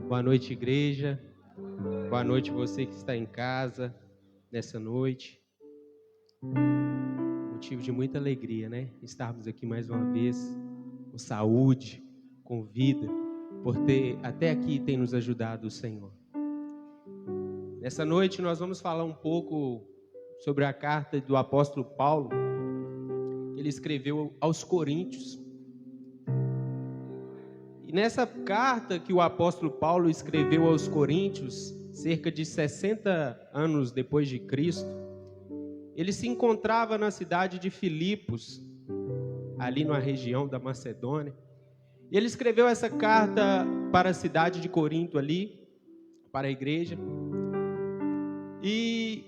Boa noite, igreja. Boa noite, você que está em casa nessa noite. Motivo de muita alegria, né? Estarmos aqui mais uma vez, com saúde, com vida, por ter até aqui tem nos ajudado o Senhor. Nessa noite nós vamos falar um pouco sobre a carta do apóstolo Paulo, que ele escreveu aos Coríntios. E nessa carta que o apóstolo Paulo escreveu aos Coríntios, cerca de 60 anos depois de Cristo, ele se encontrava na cidade de Filipos, ali na região da Macedônia. E ele escreveu essa carta para a cidade de Corinto ali, para a igreja. E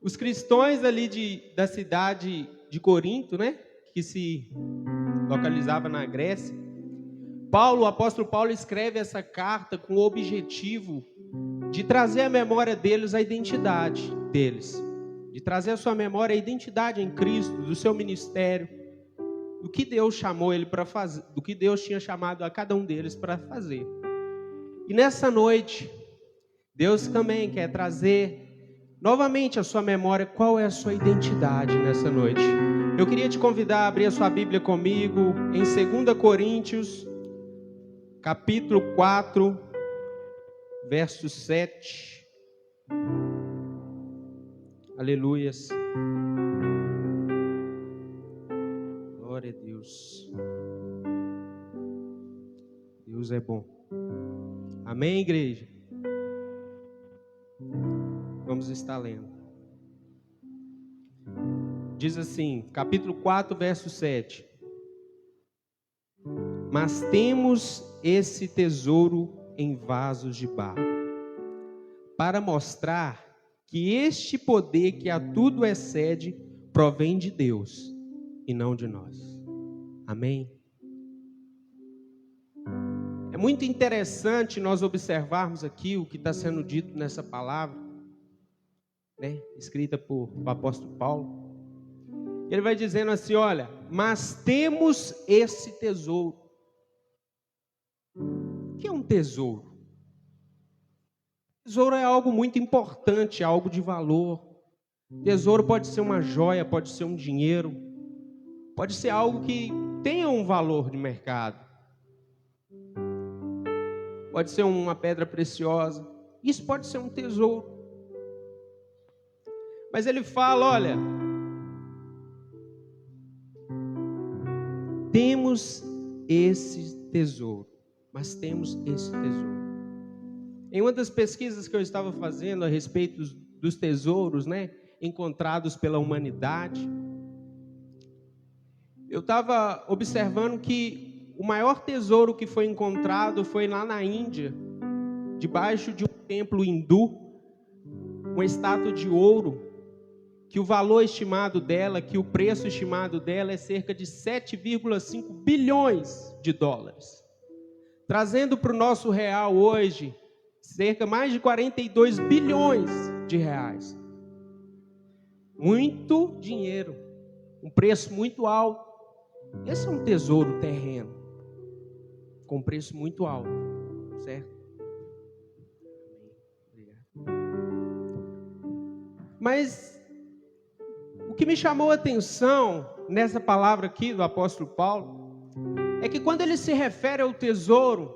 os cristãos ali da cidade de Corinto, né, que se localizava na Grécia, o apóstolo Paulo escreve essa carta com o objetivo de trazer à memória deles a identidade deles, de trazer à sua memória a identidade em Cristo, do seu ministério, do que Deus chamou ele para fazer, do que Deus tinha chamado a cada um deles para fazer. E nessa noite, Deus também quer trazer novamente à sua memória qual é a sua identidade nessa noite. Eu queria te convidar a abrir a sua Bíblia comigo em 2 Coríntios, capítulo 4, verso 7. Aleluias. Glória a Deus. Deus é bom. Amém, igreja? Vamos estar lendo. Diz assim, capítulo 4, verso 7. Mas temos esse tesouro em vasos de barro, para mostrar que este poder que a tudo excede provém de Deus e não de nós. Amém? É muito interessante nós observarmos aqui o que está sendo dito nessa palavra, né, escrita por o apóstolo Paulo. Ele vai dizendo assim, olha, mas temos esse tesouro. O que é um tesouro? Tesouro é algo muito importante, algo de valor. Tesouro pode ser uma joia, pode ser um dinheiro, pode ser algo que tenha um valor de mercado. Pode ser uma pedra preciosa. Isso pode ser um tesouro. Mas ele fala, olha, temos esse tesouro, mas temos esse tesouro. Em uma das pesquisas que eu estava fazendo a respeito dos tesouros, né, encontrados pela humanidade, eu estava observando que o maior tesouro que foi encontrado foi lá na Índia, debaixo de um templo hindu, uma estátua de ouro, que o valor estimado dela, que o preço estimado dela é cerca de 7,5 bilhões de dólares. Trazendo para o nosso real hoje, cerca mais de 42 bilhões de reais. Muito dinheiro, um preço muito alto. Esse é um tesouro terreno, com preço muito alto, certo? Obrigado. Mas o que me chamou a atenção nessa palavra aqui do apóstolo Paulo é que quando ele se refere ao tesouro,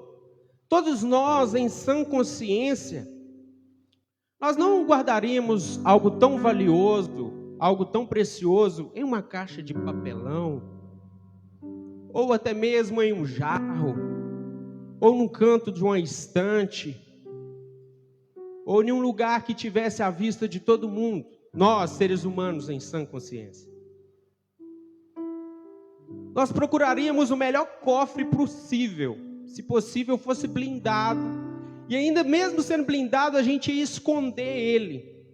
todos nós, em sã consciência, nós não guardaríamos algo tão valioso, algo tão precioso em uma caixa de papelão, ou até mesmo em um jarro, ou num canto de uma estante, ou em um lugar que tivesse à vista de todo mundo, nós, seres humanos em sã consciência. Nós procuraríamos o melhor cofre possível, se possível fosse blindado, e ainda mesmo sendo blindado, a gente ia esconder ele,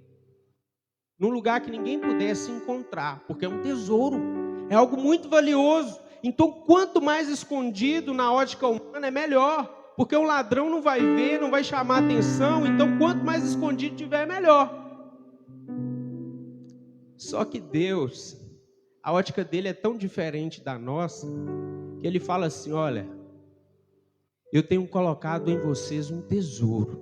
num lugar que ninguém pudesse encontrar, porque é um tesouro, é algo muito valioso. Então, quanto mais escondido na ótica humana, é melhor, porque o ladrão não vai ver, não vai chamar atenção, então quanto mais escondido tiver, é melhor. Só que Deus, a ótica dele é tão diferente da nossa, que ele fala assim, olha, eu tenho colocado em vocês um tesouro.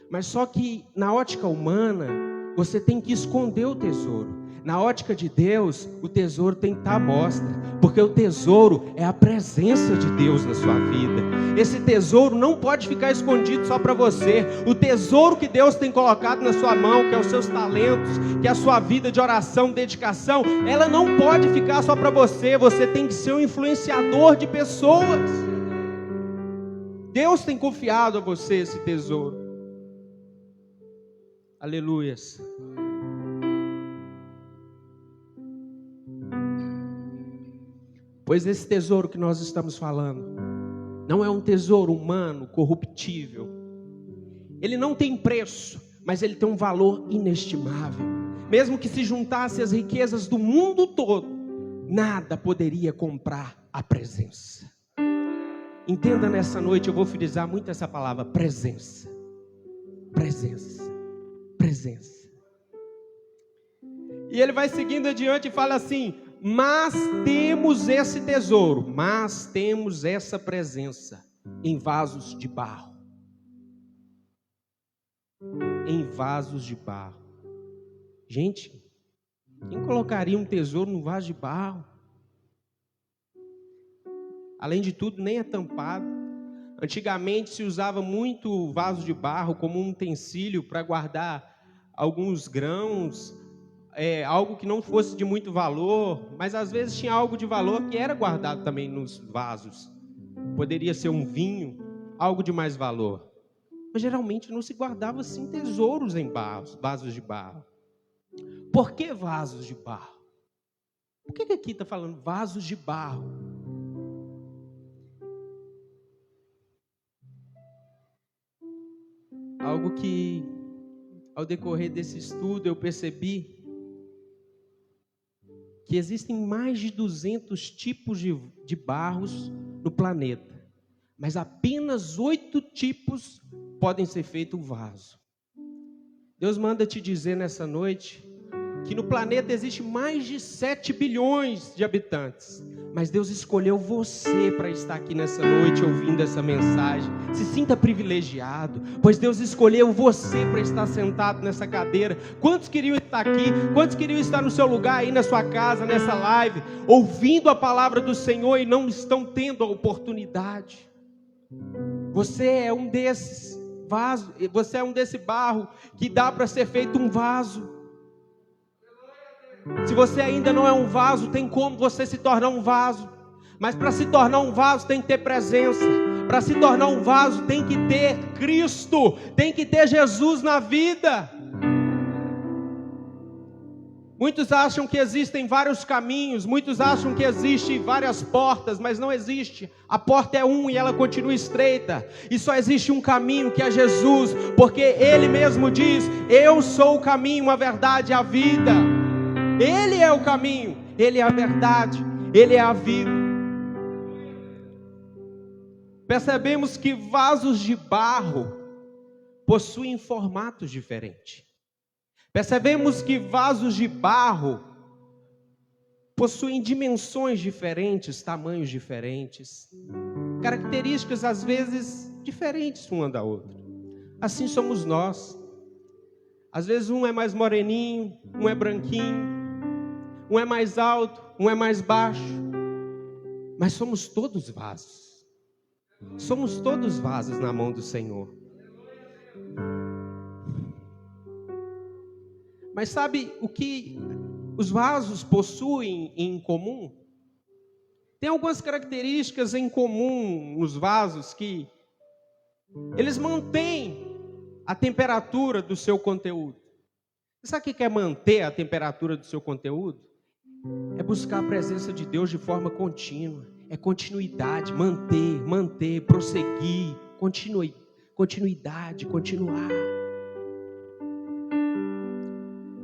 Mas só que na ótica humana, você tem que esconder o tesouro. Na ótica de Deus, o tesouro tem que estar à mostra, porque o tesouro é a presença de Deus na sua vida. Esse tesouro não pode ficar escondido só para você. O tesouro que Deus tem colocado na sua mão, que é os seus talentos, que é a sua vida de oração, dedicação, ela não pode ficar só para você. Você tem que ser um influenciador de pessoas. Deus tem confiado a você esse tesouro. Aleluias. Pois esse tesouro que nós estamos falando não é um tesouro humano, corruptível. Ele não tem preço, mas ele tem um valor inestimável. Mesmo que se juntasse as riquezas do mundo todo, nada poderia comprar a presença. Entenda nessa noite, eu vou frisar muito essa palavra, presença. Presença. Presença. E ele vai seguindo adiante e fala assim: mas temos esse tesouro, mas temos essa presença em vasos de barro. Em vasos de barro. Gente, quem colocaria um tesouro num vaso de barro? Além de tudo, nem é tampado. Antigamente se usava muito vaso de barro como um utensílio para guardar alguns grãos, algo que não fosse de muito valor, mas às vezes tinha algo de valor que era guardado também nos vasos. Poderia ser um vinho, algo de mais valor. Mas geralmente não se guardava assim tesouros em vasos de barro. Por que vasos de barro? Por que aqui está falando vasos de barro? Algo que, ao decorrer desse estudo, eu percebi que existem mais de 200 tipos de barros no planeta, mas apenas 8 tipos podem ser feitos vaso. Deus manda te dizer nessa noite que no planeta existe mais de 7 bilhões de habitantes, mas Deus escolheu você para estar aqui nessa noite ouvindo essa mensagem. Se sinta privilegiado, pois Deus escolheu você para estar sentado nessa cadeira. Quantos queriam estar aqui? Quantos queriam estar no seu lugar aí na sua casa, nessa live, ouvindo a palavra do Senhor e não estão tendo a oportunidade? Você é um desses vasos, você é um desse barro que dá para ser feito um vaso. Se você ainda não é um vaso, tem como você se tornar um vaso. Mas para se tornar um vaso tem que ter presença. Para se tornar um vaso tem que ter Cristo, tem que ter Jesus na vida. Muitos acham que existem vários caminhos, muitos acham que existem várias portas, mas não existe. A porta é uma e ela continua estreita. E só existe um caminho, que é Jesus, porque Ele mesmo diz: eu sou o caminho, a verdade e a vida. Ele é o caminho, Ele é a verdade, Ele é a vida. Percebemos que vasos de barro possuem formatos diferentes. Percebemos que vasos de barro possuem dimensões diferentes, tamanhos diferentes, características às vezes diferentes uma da outra. Assim somos nós. Às vezes um é mais moreninho, um é branquinho, um é mais alto, um é mais baixo, mas somos todos vasos. Somos todos vasos na mão do Senhor. Mas sabe o que os vasos possuem em comum? Tem algumas características em comum nos vasos que eles mantêm a temperatura do seu conteúdo. Você sabe o que é manter a temperatura do seu conteúdo? É buscar a presença de Deus de forma contínua. É continuidade, manter, prosseguir, continuidade, continuar.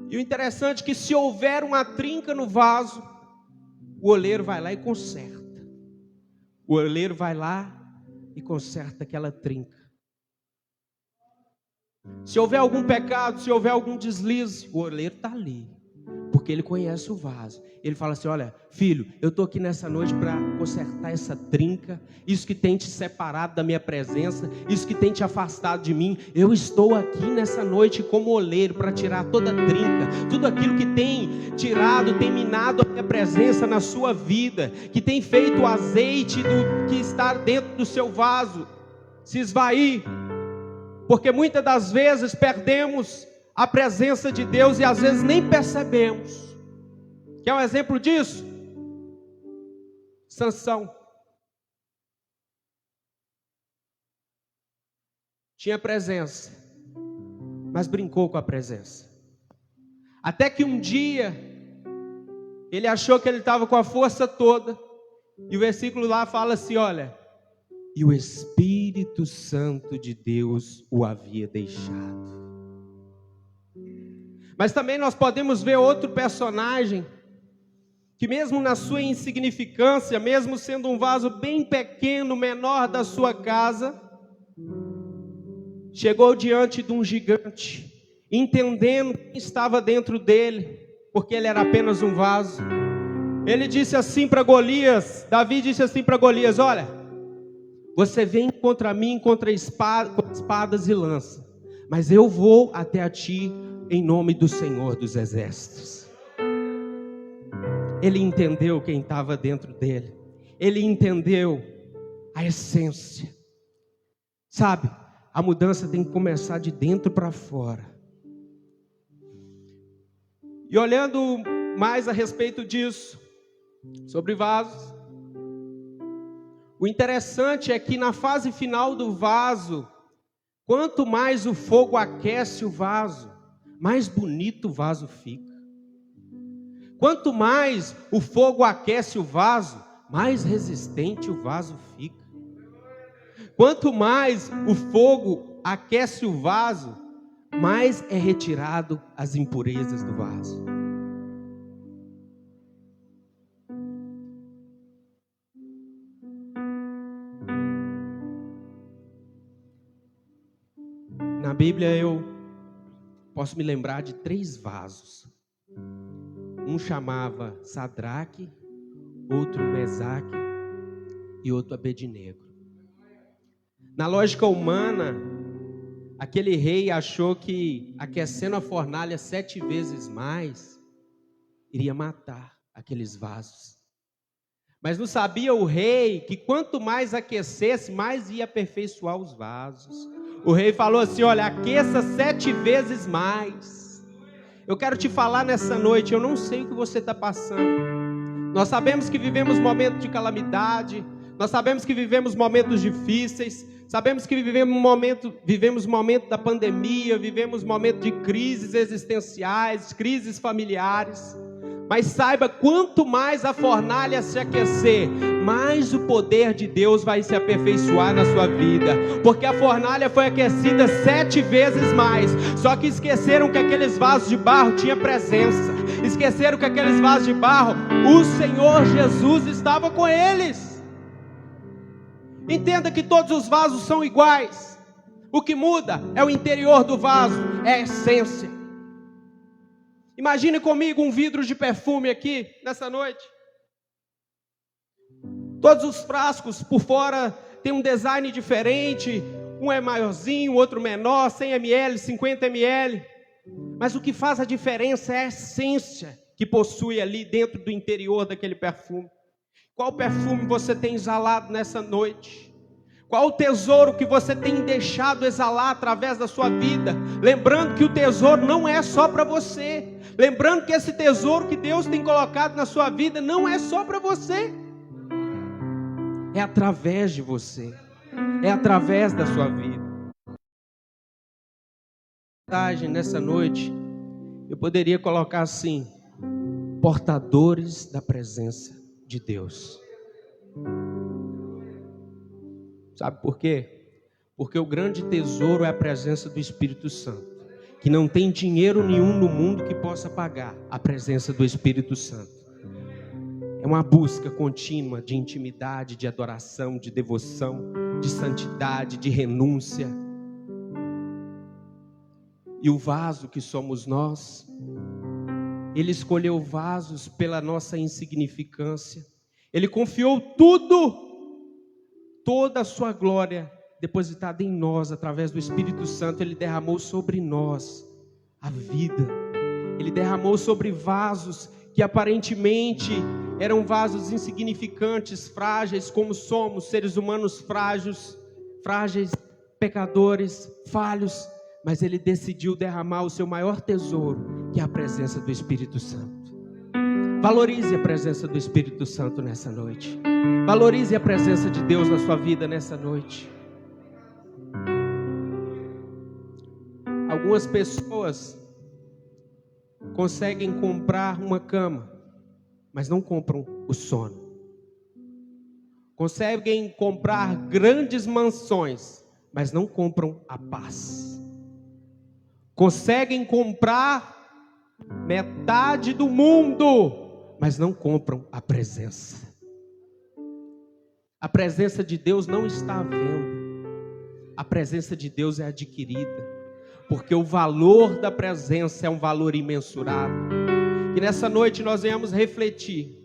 E o interessante é que se houver uma trinca no vaso, o oleiro vai lá e conserta. O oleiro vai lá e conserta aquela trinca. Se houver algum pecado, se houver algum deslize, o oleiro está ali. Porque Ele conhece o vaso. Ele fala assim: olha, filho, eu estou aqui nessa noite para consertar essa trinca, isso que tem te separado da minha presença, isso que tem te afastado de mim. Eu estou aqui nessa noite como oleiro para tirar toda a trinca, tudo aquilo que tem tirado, tem minado a minha presença na sua vida, que tem feito o azeite que está dentro do seu vaso se esvair. Porque muitas das vezes perdemos a presença de Deus e às vezes nem percebemos. Quer um exemplo disso? Sansão. Tinha presença, mas brincou com a presença. Até que um dia, ele achou que ele estava com a força toda, e o versículo lá fala assim, olha: e o Espírito Santo de Deus o havia deixado. Mas também nós podemos ver outro personagem, que mesmo na sua insignificância, mesmo sendo um vaso bem pequeno, menor da sua casa, chegou diante de um gigante, entendendo quem estava dentro dele, porque ele era apenas um vaso. Ele disse assim para Golias, Davi disse assim para Golias: olha, você vem contra mim com espadas e lança, mas eu vou até a ti em nome do Senhor dos Exércitos. Ele entendeu quem estava dentro dele. Ele entendeu a essência. Sabe, a mudança tem que começar de dentro para fora. E olhando mais a respeito disso, sobre vasos, o interessante é que na fase final do vaso, quanto mais o fogo aquece o vaso, mais bonito o vaso fica. Quanto mais o fogo aquece o vaso, mais resistente o vaso fica. Quanto mais o fogo aquece o vaso, mais é retirado as impurezas do vaso. Na Bíblia eu posso me lembrar de 3 vasos. Um chamava Sadraque, outro Mesaque e outro Abednego. Na lógica humana, aquele rei achou que aquecendo a fornalha 7 vezes mais, iria matar aqueles vasos. Mas não sabia o rei que quanto mais aquecesse, mais ia aperfeiçoar os vasos. O rei falou assim: olha, aqueça 7 vezes mais. Eu quero te falar nessa noite, eu não sei o que você está passando. Nós sabemos que vivemos momentos de calamidade, nós sabemos que vivemos momentos difíceis, sabemos que vivemos momento da pandemia, vivemos momento de crises existenciais, crises familiares. Mas saiba, quanto mais a fornalha se aquecer, mais o poder de Deus vai se aperfeiçoar na sua vida. Porque a fornalha foi aquecida 7 vezes mais. Só que esqueceram que aqueles vasos de barro tinham presença. Esqueceram que aqueles vasos de barro, o Senhor Jesus estava com eles. Entenda que todos os vasos são iguais. O que muda é o interior do vaso, é a essência. Imagine comigo um vidro de perfume aqui, nessa noite. Todos os frascos por fora tem um design diferente. Um é maiorzinho, outro menor, 100 ml, 50 ml. Mas o que faz a diferença é a essência que possui ali dentro do interior daquele perfume. Qual perfume você tem exalado nessa noite? Qual o tesouro que você tem deixado exalar através da sua vida? Lembrando que o tesouro não é só para você. Lembrando que esse tesouro que Deus tem colocado na sua vida não é só para você. É através de você. É através da sua vida. Nessa noite, eu poderia colocar assim: portadores da presença de Deus. Sabe por quê? Porque o grande tesouro é a presença do Espírito Santo, que não tem dinheiro nenhum no mundo que possa pagar a presença do Espírito Santo. É uma busca contínua de intimidade, de adoração, de devoção, de santidade, de renúncia. E o vaso que somos nós Ele escolheu vasos pela nossa insignificância. Ele confiou tudo, toda a sua glória depositada em nós, através do Espírito Santo. Ele derramou sobre nós a vida. Ele derramou sobre vasos que aparentemente eram vasos insignificantes, frágeis, como somos, seres humanos frágeis, pecadores, falhos. Mas Ele decidiu derramar o seu maior tesouro, que é a presença do Espírito Santo. Valorize a presença do Espírito Santo nessa noite. Valorize a presença de Deus na sua vida nessa noite. Algumas pessoas conseguem comprar uma cama, mas não compram o sono. Conseguem comprar grandes mansões, mas não compram a paz. Conseguem comprar metade do mundo, mas não compram a presença. A presença de Deus não está à venda. A presença de Deus é adquirida, porque o valor da presença é um valor imensurável. E nessa noite nós venhamos refletir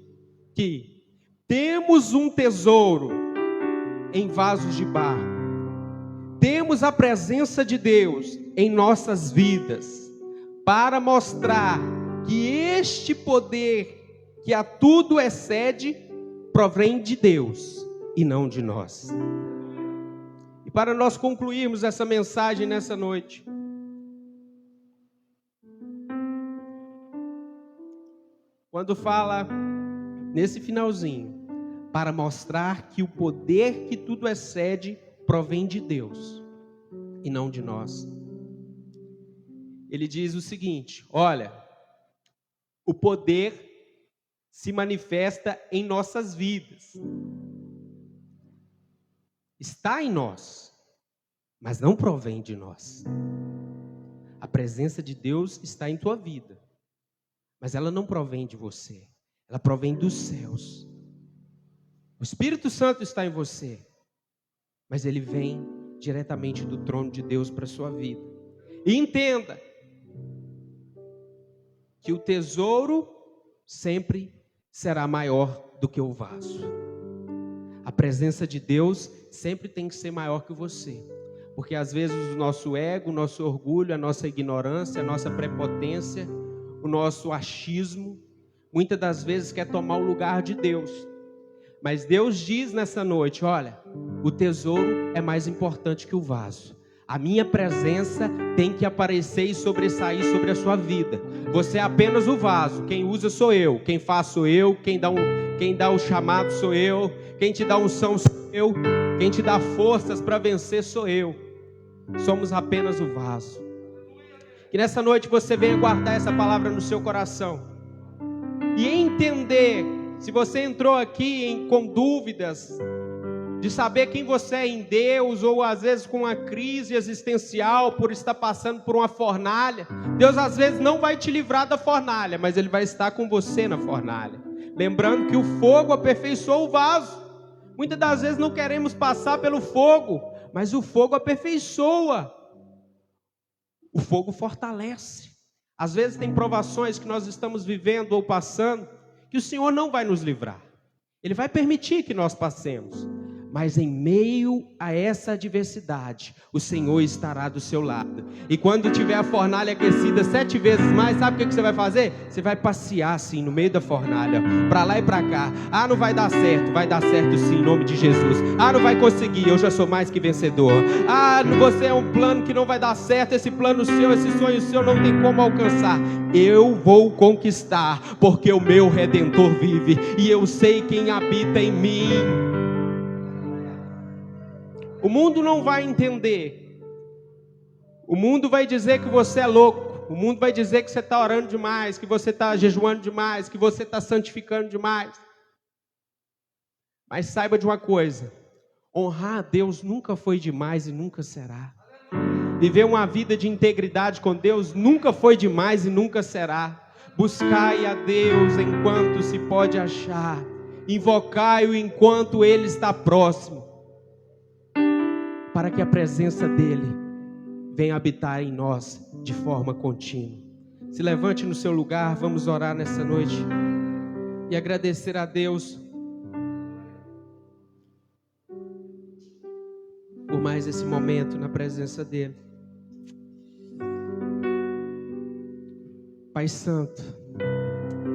que temos um tesouro em vasos de barro. Temos a presença de Deus em nossas vidas, para mostrar que este poder que a tudo excede, provém de Deus e não de nós. E para nós concluirmos essa mensagem nessa noite, quando fala nesse finalzinho, para mostrar que o poder que tudo excede, provém de Deus e não de nós. Ele diz o seguinte: olha, o poder se manifesta em nossas vidas. Está em nós, mas não provém de nós. A presença de Deus está em tua vida, mas ela não provém de você. Ela provém dos céus. O Espírito Santo está em você, mas ele vem diretamente do trono de Deus para a sua vida. E entenda que o tesouro sempre será maior do que o vaso. A presença de Deus sempre tem que ser maior que você, porque às vezes o nosso ego, o nosso orgulho, a nossa ignorância, a nossa prepotência, o nosso achismo, muitas das vezes quer tomar o lugar de Deus. Mas Deus diz nessa noite: olha, o tesouro é mais importante que o vaso. A minha presença tem que aparecer e sobressair sobre a sua vida. Você é apenas o vaso, quem usa sou eu, quem faz sou eu, quem dá o chamado sou eu, quem te dá unção sou eu, quem te dá forças para vencer sou eu. Somos apenas o vaso. Que nessa noite você venha guardar essa palavra no seu coração e entender. Se você entrou aqui com dúvidas de saber quem você é em Deus, ou às vezes com uma crise existencial por estar passando por uma fornalha, Deus às vezes não vai te livrar da fornalha, mas Ele vai estar com você na fornalha. Lembrando que o fogo aperfeiçoa o vaso. Muitas das vezes não queremos passar pelo fogo, mas o fogo aperfeiçoa. O fogo fortalece. Às vezes tem provações que nós estamos vivendo ou passando, que o Senhor não vai nos livrar. Ele vai permitir que nós passemos. Mas em meio a essa adversidade, o Senhor estará do seu lado. E quando tiver a fornalha aquecida 7 vezes mais, sabe o que você vai fazer? Você vai passear assim no meio da fornalha, para lá e para cá. Ah, não vai dar certo. Vai dar certo sim, em nome de Jesus. Ah, não vai conseguir, eu já sou mais que vencedor. Ah, você é um plano que não vai dar certo. Esse plano seu, esse sonho seu não tem como alcançar. Eu vou conquistar, porque o meu Redentor vive, e eu sei quem habita em mim. O mundo não vai entender. O mundo vai dizer que você é louco. O mundo vai dizer que você está orando demais, que você está jejuando demais, que você está santificando demais. Mas saiba de uma coisa: honrar a Deus nunca foi demais e nunca será. Viver uma vida de integridade com Deus nunca foi demais e nunca será. Buscai a Deus enquanto se pode achar. Invocai-o enquanto Ele está próximo, para que a presença dEle venha habitar em nós de forma contínua. Se levante no seu lugar, vamos orar nessa noite e agradecer a Deus por mais esse momento na presença dEle. Pai Santo,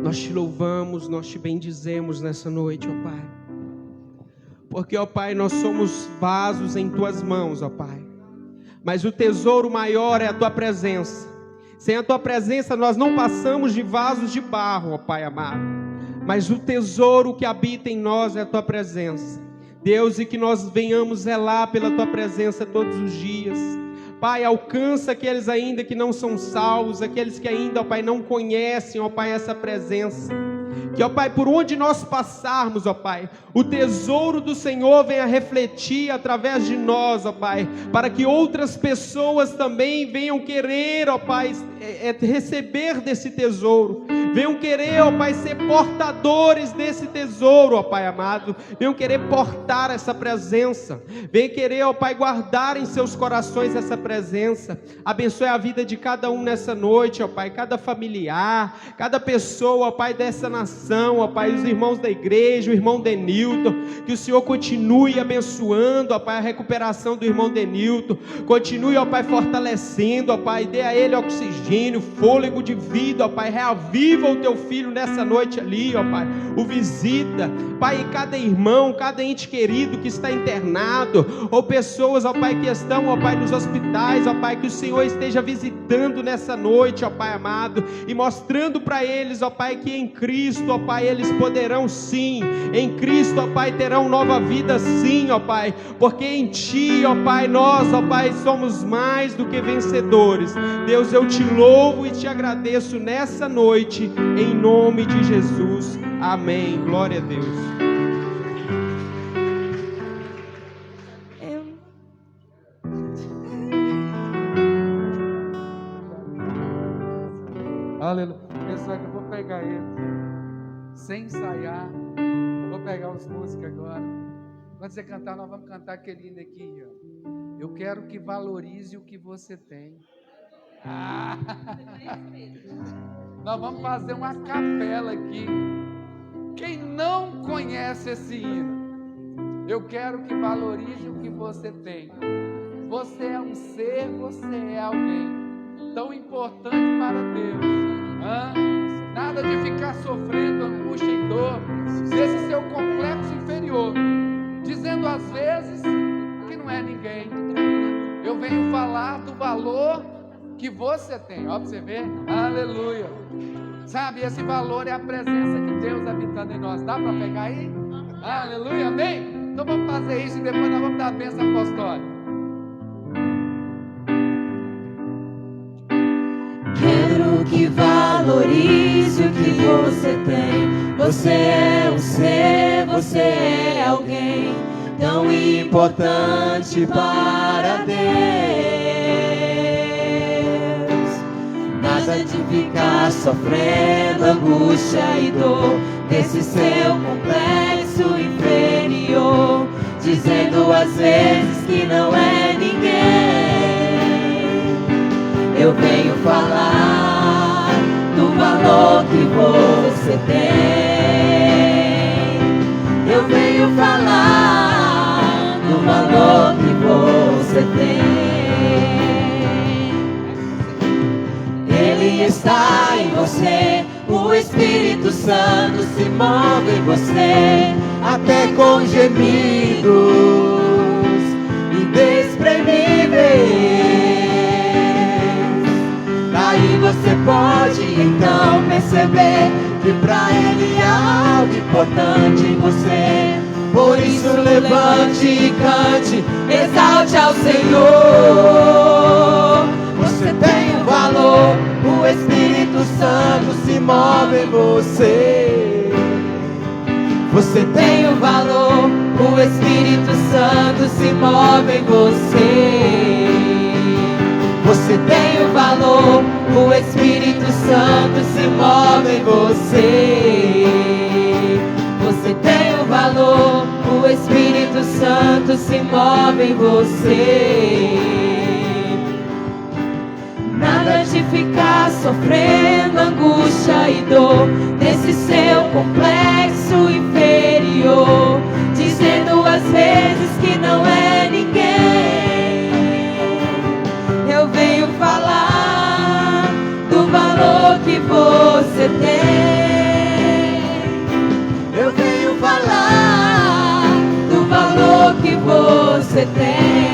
nós te louvamos, nós te bendizemos nessa noite, ó Pai. Porque, ó Pai, nós somos vasos em Tuas mãos, ó Pai. Mas o tesouro maior é a Tua presença. Sem a Tua presença nós não passamos de vasos de barro, ó Pai amado. Mas o tesouro que habita em nós é a Tua presença. Deus, e que nós venhamos zelar pela Tua presença todos os dias. Pai, alcança aqueles ainda que não são salvos, aqueles que ainda, ó Pai, não conhecem, ó Pai, essa presença. Que, ó Pai, por onde nós passarmos, ó Pai, o tesouro do Senhor venha refletir através de nós, ó Pai, para que outras pessoas também venham querer, ó Pai, receber desse tesouro, venham querer, ó Pai, ser portadores desse tesouro, ó Pai amado, venham querer portar essa presença, venham querer, ó Pai, guardar em seus corações essa presença. Abençoe a vida de cada um nessa noite, ó Pai, cada familiar, cada pessoa, ó Pai, dessa nação, ó Pai, os irmãos da igreja, o irmão Denilton, que o Senhor continue abençoando, ó Pai, a recuperação do irmão Denilton, continue, ó Pai, fortalecendo, ó Pai, dê a ele oxigênio, fôlego de vida, ó Pai, reaviva o teu filho nessa noite ali, ó Pai, o visita, Pai, e cada irmão, cada ente querido que está internado, ou pessoas, ó Pai, que estão, ó Pai, nos hospitais, ó Pai, que o Senhor esteja visitando nessa noite, ó Pai amado, e mostrando para eles, ó Pai, que em Cristo, ó Pai, eles poderão sim, em Cristo, ó Pai, terão nova vida sim, ó Pai, porque em Ti, ó Pai, nós, ó Pai, somos mais do que vencedores. Deus, eu te louvo e te agradeço nessa noite, em nome de Jesus, amém, glória a Deus. Aleluia. Pessoal, eu vou pegar ele sem ensaiar. Eu vou pegar os músicos agora. Quando você cantar, nós vamos cantar aquele hino aqui, ó. Eu quero que valorize o que você tem. Nós vamos fazer uma capela aqui. Quem não conhece esse hino, eu quero que valorize o que você tem. Você é um ser, você é alguém tão importante para Deus. Nada de ficar sofrendo angústia e dor desse seu complexo inferior, dizendo às vezes que não é ninguém. Eu venho falar do valor que você tem. Ó, pra você ver, aleluia. Sabe, esse valor é a presença de Deus habitando em nós. Dá para pegar aí? Aleluia, amém? Então vamos fazer isso e depois nós vamos dar a bênção apostólica. Quero que valorize o que você tem. Você é um ser, você é alguém tão importante para Deus. Nada de ficar sofrendo angústia e dor desse seu complexo inferior, dizendo às vezes que não é ninguém. Eu venho falar do valor que você tem. Eu venho falar do valor que você tem. Ele está em você, o Espírito Santo se move em você, até com gemidos inexprimíveis. Daí você pode então perceber que pra Ele há algo importante em você. Por isso levante e cante, exalte ao Senhor. Você tem um valor, o Espírito Santo se move em você. Você tem um valor, o Espírito Santo se move em você. Você tem um valor, o Espírito Santo se move em você. Você tem um valor, o Espírito Santo se move em você. Nada de ficar sofrendo angústia e dor nesse seu complexo inferior, dizendo às vezes que não é ninguém. Eu venho falar do valor que você tem. Eu venho falar do valor que você tem.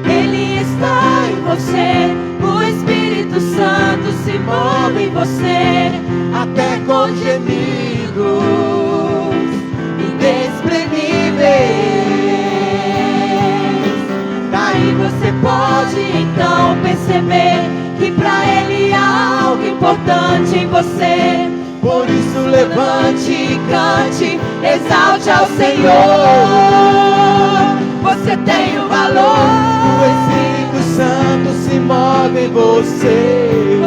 Ele está em você, o Espírito Santo se move em você, até com gemidos inexprimíveis. Daí você pode então perceber que pra Ele há algo importante em você. Por isso levante e cante, exalte ao Senhor. Você tem o valor, o Espírito Santo se move em você.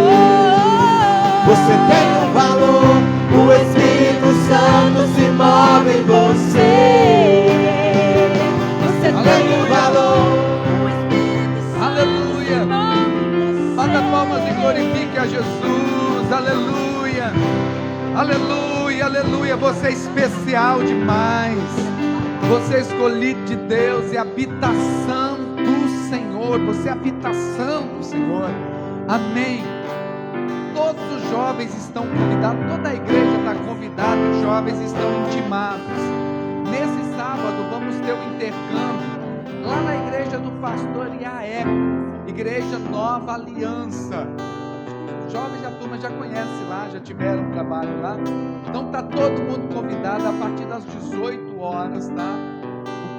Você tem o valor, o Espírito Santo se move em você. Você tem o valor, o Espírito Santo. Aleluia. Bata palmas e glorifique a Jesus. Aleluia. Aleluia, aleluia. Você é especial demais. Você é escolhido de Deus e habitação do Senhor. Você é habitação do Senhor. Amém. Todos os jovens estão convidados, toda a igreja está convidada, os jovens estão intimados. Nesse sábado vamos ter um intercâmbio lá na igreja do pastor Iaé, Igreja Nova Aliança. Os jovens da turma já conhecem lá, já tiveram trabalho lá. Então está todo mundo convidado a partir das 18 horas, tá?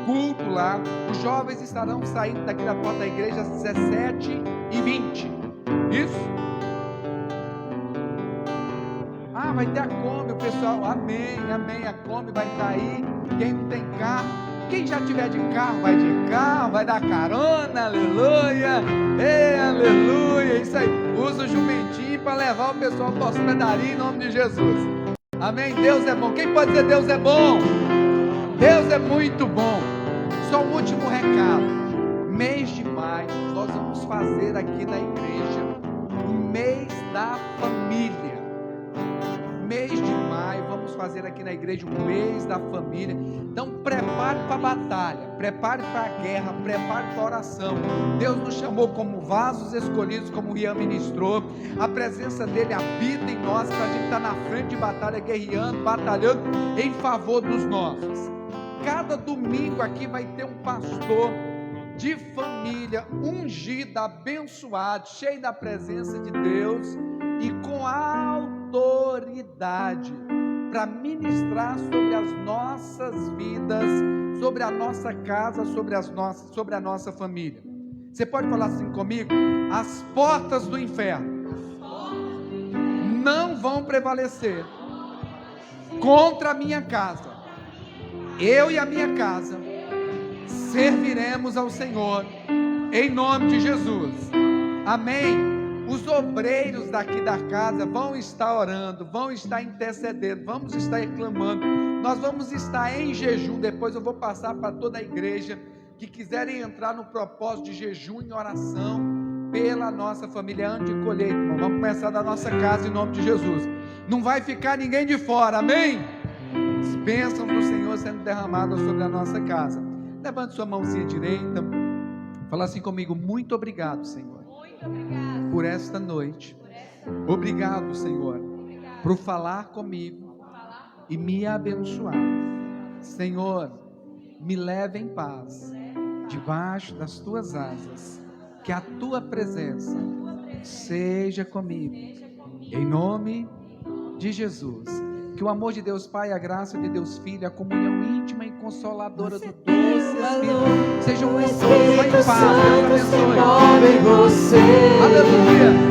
O culto lá. Os jovens estarão saindo daqui da porta da igreja às 17h20. Isso? Ah, vai ter a Kombi, o pessoal, amém, amém, a Kombi vai estar aí. Quem não tem carro, quem já tiver de carro, vai dar carona, aleluia, ei, aleluia, isso aí, usa o jumentinho para levar o pessoal para a hospedaria em nome de Jesus, amém. Deus é bom. Quem pode dizer Deus é bom? Deus é muito bom. Só um último recado, mês de maio, nós vamos fazer aqui na igreja o mês da família. Mês de maio, vamos fazer aqui na igreja o mês da família. Então prepare para a batalha, prepare para a guerra, prepare para a oração. Deus nos chamou como vasos escolhidos, como o Ian ministrou. A presença dele habita em nós, para a gente estar na frente de batalha, guerreando, batalhando em favor dos nossos. Cada domingo aqui vai ter um pastor de família, ungido, abençoado, cheio da presença de Deus e com autoridade para ministrar sobre as nossas vidas, sobre a nossa casa, sobre a nossa família. Você pode falar assim comigo? As portas do inferno não vão prevalecer contra a minha casa. Eu e a minha casa serviremos ao Senhor em nome de Jesus. Amém. Os obreiros daqui da casa vão estar orando, vão estar intercedendo, vamos estar reclamando, nós vamos estar em jejum. Depois eu vou passar para toda a igreja que quiserem entrar no propósito de jejum e oração pela nossa família, ano de colheita, irmão. Vamos começar da nossa casa em nome de Jesus. Não vai ficar ninguém de fora, amém? As bênçãos do Senhor sendo derramadas sobre a nossa casa. Levante sua mãozinha direita, fala assim comigo: muito obrigado, Senhor, por esta noite. Obrigado, Senhor, por falar comigo e me abençoar. Senhor, me leve em paz debaixo das tuas asas, que a tua presença seja comigo, em nome de Jesus. Que o amor de Deus Pai, a graça de Deus Filho, a comunhão íntima e consoladora do doce Espírito sejam com todos. Vai em paz, Deus abençoe. Aleluia.